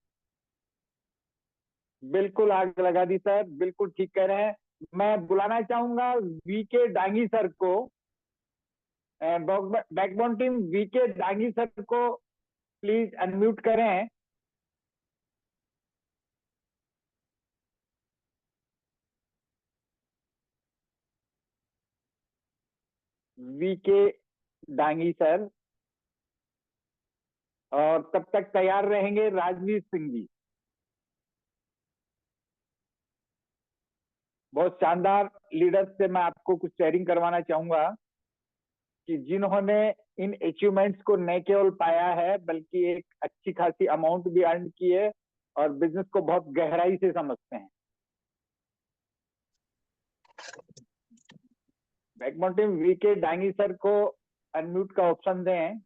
बिल्कुल आग लगा दी सर, बिल्कुल ठीक कह रहे हैं। मैं बुलाना चाहूंगा वीके डांगी सर को, backbone team VK Dangi sir को प्लीज अनम्यूट करें। VK Dangi sir. और तब तक तैयार रहेंगे राजवीर सिंह जी। बहुत शानदार लीडर से मैं आपको कुछ शेयरिंग करवाना चाहूंगा कि जिन्होंने इन अचीवमेंट्स को न केवल पाया है बल्कि एक अच्छी खासी अमाउंट भी अर्न की है और बिजनेस को बहुत गहराई से समझते हैं। Backbone team VK Dangi sir को अनम्यूट का ऑप्शन दें।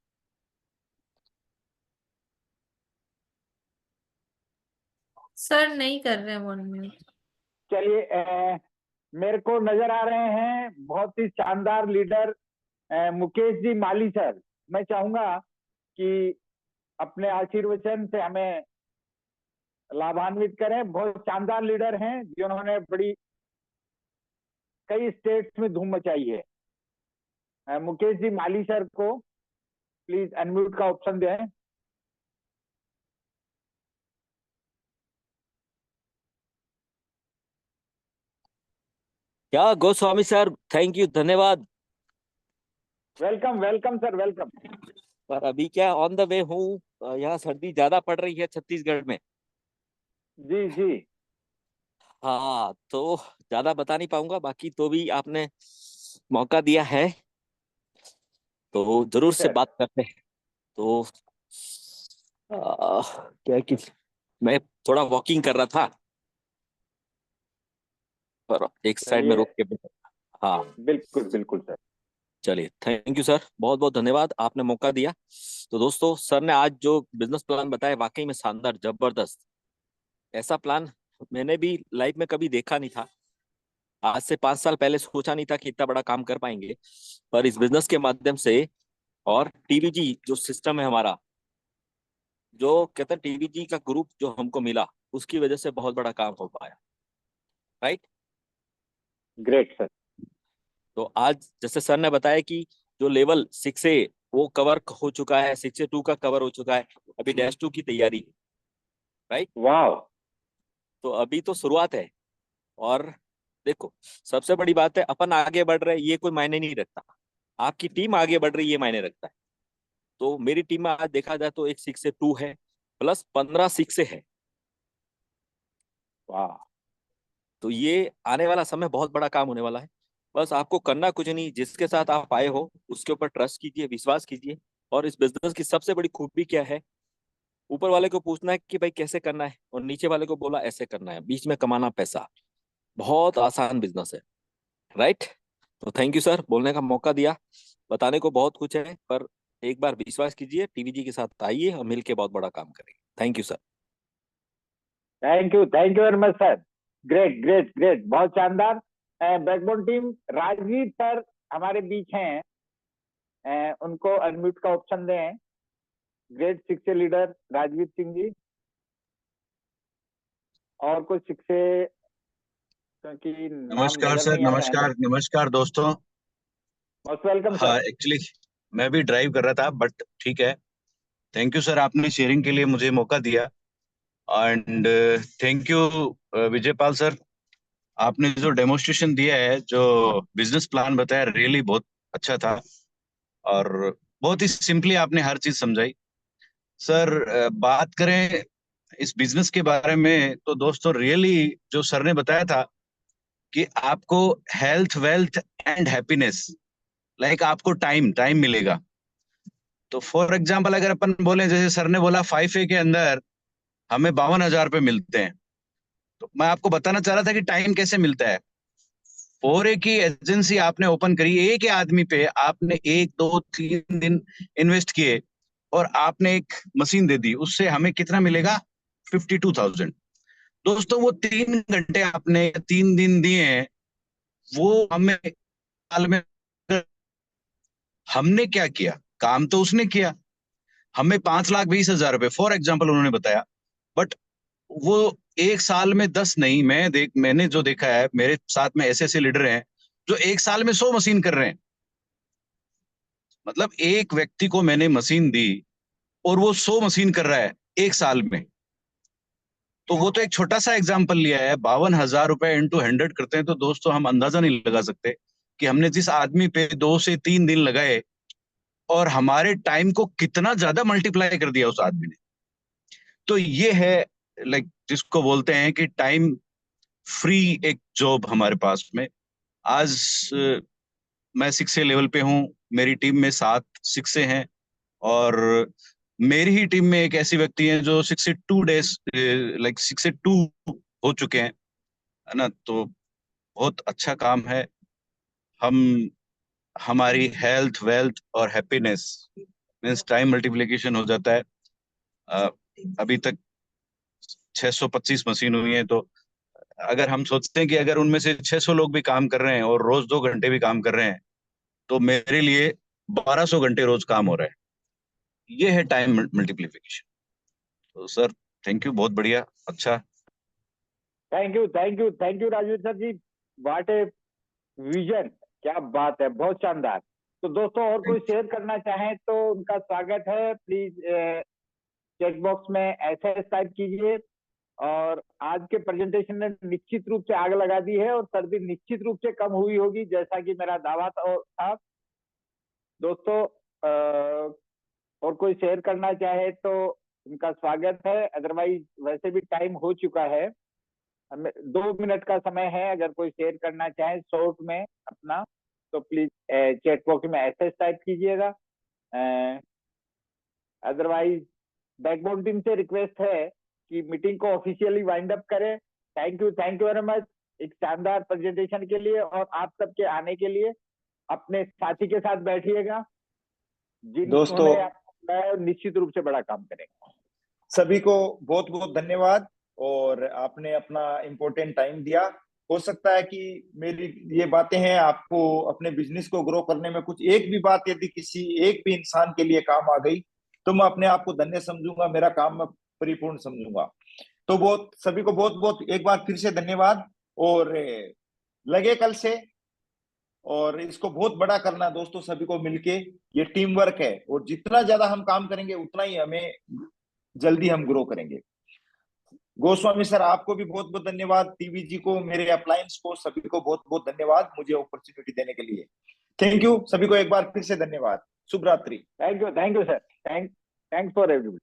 सर नहीं कर रहे वो अनम्यूट। चलिए, मेरे को नजर आ रहे हैं बहुत ही शानदार लीडर मुकेश जी माली सर। मैं चाहूंगा कि अपने आशीर्वचन से हमें लाभान्वित करें। बहुत शानदार लीडर हैं जिन्होंने बड़ी कई स्टेट्स में धूम मचाई है। मुकेश जी माली सर को प्लीज अनम्यूट का ऑप्शन दें। क्या गोस्वामी सर, थैंक यू, धन्यवाद। Welcome welcome sir, welcome. पर अभी क्या ऑन द वे हूँ, यहाँ सर्दी ज्यादा पड़ रही है छत्तीसगढ़ में। जी जी। हाँ, तो ज्यादा बता नहीं पाऊंगा, बाकी तो भी आपने मौका दिया है तो जी जरूर से सर। बात करते हैं। तो क्या है कि मैं थोड़ा वॉकिंग कर रहा था, पर एक साइड में चलिए, रोक के। हाँ, बिल्कुल बिल्कुल सर। चलिए, थैंक यू सर, बहुत बहुत धन्यवाद, आपने मौका दिया। तो दोस्तों, सर ने आज जो बिजनेस प्लान बताया वाकई में शानदार, जबरदस्त। ऐसा प्लान मैंने भी लाइफ में कभी देखा नहीं था। आज से 5 साल पहले सोचा नहीं था कि इतना बड़ा काम कर पाएंगे, पर इस बिजनेस के माध्यम से और टीवीजी जो सिस्टम है हमारा, जो कहते हैं टीवीजी का ग्रुप जो हमको मिला, उसकी वजह से बहुत बड़ा काम हो पाया। राइट। Great sir. तो आज जैसे सर ने बताया कि जो लेवल 6A वो कवर हो चुका है, 6A 2 का कवर हो चुका है, अभी -2 की तैयारी, राइट। वाह, तो अभी तो शुरुआत है। और देखो, सबसे बड़ी बात है, अपन आगे बढ़ रहे हैं ये कोई मायने नहीं रखता, आपकी टीम आगे बढ़ रही है ये मायने रखता है। तो मेरी टीम में आज देखा जाए तो एक 6A 2 है प्लस 15 6A है। वाह। तो ये आने वाला समय बहुत बड़ा काम होने वाला है। बस आपको करना कुछ नहीं, जिसके साथ आप आए हो उसके ऊपर ट्रस्ट कीजिए, विश्वास कीजिए। और इस बिजनेस की सबसे बड़ी खूबी क्या है, ऊपर वाले को पूछना है कि भाई कैसे करना है, और नीचे वाले को बोला ऐसे करना है, बीच में कमाना पैसा। बहुत आसान बिजनेस है, राइट। तो थैंक यू सर, बोलने का मौका दिया। बताने को बहुत कुछ है, पर एक बार विश्वास कीजिए, टीवीजी के साथ आइए और मिलके बहुत बड़ा काम करेंगे। Thank you sir. Thank you very much sir. Great great great, बहुत शानदार। बैकबोन टीम, राजवीर सर हमारे बीच हैं, उनको अनम्यूट का ऑप्शन दें। Great 6A leader Rajveer Singh ji. और कुछ 6A, क्योंकि नाम नमस्कार नजर सर, नहीं आ रहे हैं। नमस्कार दोस्तों। मोस्ट वेलकम हाँ, सर। एक्चुअली मैं भी ड्राइव कर रहा था, बट ठीक है। थैंक यू सर, आपने शेयरिंग के लिए मुझे मौका दिया। And thank you Vijaypal sir, आपने जो डेमोन्स्ट्रेशन दिया है, जो बिजनेस प्लान बताया, रियली बहुत अच्छा था। और बहुत ही सिंपली आपने हर चीज समझाई। सर बात करें इस बिजनेस के बारे में, तो दोस्तों रियली जो सर ने बताया था कि आपको health, wealth and happiness, like आपको टाइम टाइम मिलेगा। तो फॉर एग्जाम्पल अगर अपन बोले, जैसे सर ने बोला 5A के अंदर हमें 52,000 रुपये मिलते हैं, तो मैं आपको बताना चाह रहा था कि टाइम कैसे मिलता है। 4A की एजेंसी आपने ओपन करी, एक ही आदमी पे आपने 1 2 3 दिन इन्वेस्ट किए और आपने एक मशीन दे दी, उससे हमें कितना मिलेगा? 52,000। दोस्तों वो 3 घंटे आपने 3 दिन दिए हैं, वो हमें साल में, हमने क्या किया? काम तो उसने किया। हमें 5,20,000 रुपए फॉर एग्जाम्पल उन्होंने बताया, बट वो एक साल में 10 नहीं, मैंने जो देखा है, मेरे साथ में ऐसे ऐसे लीडर हैं जो एक साल में 100 मशीन कर रहे हैं। मतलब एक व्यक्ति को मैंने मशीन दी और वो 100 मशीन कर रहा है एक साल में। तो वो तो एक छोटा सा एग्जाम्पल लिया है, 52,000 रुपए इंटू 100 करते हैं, तो दोस्तों हम अंदाजा नहीं लगा सकते कि हमने जिस आदमी पे 2 से 3 दिन लगाए और हमारे टाइम को कितना ज्यादा मल्टीप्लाई कर दिया उस आदमी ने। तो ये है, लाइक जिसको बोलते हैं कि टाइम फ्री एक जॉब हमारे पास में। आज मैं 6A लेवल पे हूँ, मेरी टीम में 7 6A हैं, और मेरी ही टीम में एक ऐसी व्यक्ति है जो 62 डेज, लाइक 6A 2 हो चुके हैं, है ना। तो बहुत अच्छा काम है। हम हमारी हेल्थ, वेल्थ और हैप्पीनेस मीन्स टाइम मल्टीप्लिकेशन हो जाता है। अ, अभी तक 625 मशीन हुई है, तो अगर हम सोचते हैं कि अगर उनमें से 600 लोग भी काम कर रहे हैं और रोज 2 घंटे भी काम कर रहे हैं, तो मेरे लिए 1200 घंटे रोज काम हो रहा है। ये है टाइम मल्टीप्लिकेशन। तो सर थैंक यू, बहुत बढ़िया, अच्छा। Thank you Rajveer sir ji. What a vision, क्या बात है, बहुत शानदार। तो दोस्तों, और कोई शेयर करना चाहें तो उनका स्वागत है। प्लीज चेक बॉक्स में ऐसे टाइप कीजिए। और आज के प्रेजेंटेशन ने निश्चित रूप से आग लगा दी है, और सर्दी निश्चित रूप से कम हुई होगी, जैसा कि मेरा दावा था। दोस्तों, और कोई शेयर करना चाहे तो उनका स्वागत है, अदरवाइज वैसे भी टाइम हो चुका है। हमें 2 मिनट का समय है, अगर कोई शेयर करना चाहे शॉर्ट में अपना, तो प्लीज चैट बॉक्स में ऐसे टाइप कीजिएगा। अदरवाइज बैकबोन टीम से रिक्वेस्ट है कि मीटिंग को ऑफिशियली वाइंड अप करें। थैंक यू वेरी मच एक शानदार प्रेजेंटेशन के लिए, और आप सबके आने के लिए। अपने साथी के साथ बैठिएगा, दोस्तों जिन्होंने आपको निश्चित रूप से बड़ा काम करेंगे। सभी को बहुत बहुत धन्यवाद, और आपने अपना इम्पोर्टेंट टाइम दिया। हो सकता है कि मेरी ये बातें हैं आपको अपने बिजनेस को ग्रो करने में, कुछ एक भी बात यदि किसी एक भी इंसान के लिए काम आ गई, तो मैं अपने आप को धन्य समझूंगा, मेरा काम मैं परिपूर्ण समझूंगा। तो बहुत सभी को बहुत बहुत एक बार फिर से धन्यवाद, और लगे कल से और इसको बहुत बड़ा करना दोस्तों, सभी को मिलके। ये टीम वर्क है, और जितना ज्यादा हम काम करेंगे उतना ही हमें जल्दी हम ग्रो करेंगे। गोस्वामी सर, आपको भी बहुत बहुत धन्यवाद। टीवीजी को, मेरे अप्लायंस को, सभी को बहुत बहुत धन्यवाद मुझे अपॉर्चुनिटी देने के लिए। थैंक यू, सभी को एक बार फिर से धन्यवाद। शुभ रात्रि। Thank you sir. Thanks for everybody.